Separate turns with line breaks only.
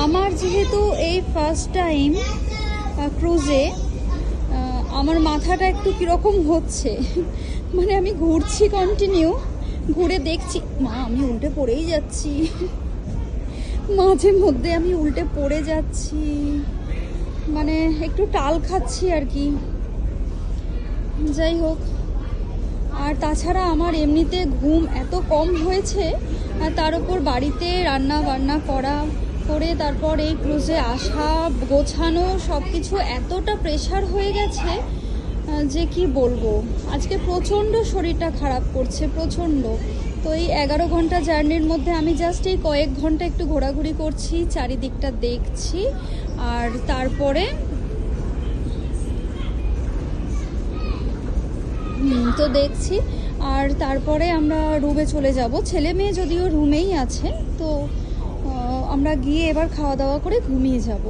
আমার যেহেতু এই ফার্স্ট টাইম ক্রুজে, আমার মাথাটা একটু কীরকম হচ্ছে, মানে আমি ঘুরছি কন্টিনিউ, ঘুরে দেখছি মা আমি উল্টে পড়েই যাচ্ছি, মাঝে মধ্যে আমি উল্টে পড়ে যাচ্ছি, মানে একটু টাল খাচ্ছি আর কি। যাই হোক, আর তাছাড়া আমার এমনিতে ঘুম এত কম হয়েছে, আর তার উপর বাড়িতে রান্না বান্না করে তারপর এই ক্রুজে আসা, গোছানো, সব কিছু এতটা প্রেশার হয়ে গেছে যে কি বলবো। আজকে প্রচণ্ড শরীরটা খারাপ করছে, প্রচণ্ড। তো এই 11 ঘন্টা জার্নির মধ্যে আমি জাস্ট এই কয়েক ঘন্টা একটু ঘোরাঘুরি করছি, চারিদিকটা দেখছি, আর তারপরে তো দেখছি, আর তারপরে আমরা রুমে চলে যাব। ছেলে মেয়ে যদিও রুমেই আছে, তো আমরা গিয়ে এবার খাওয়া দাওয়া করে ঘুমিয়ে যাব।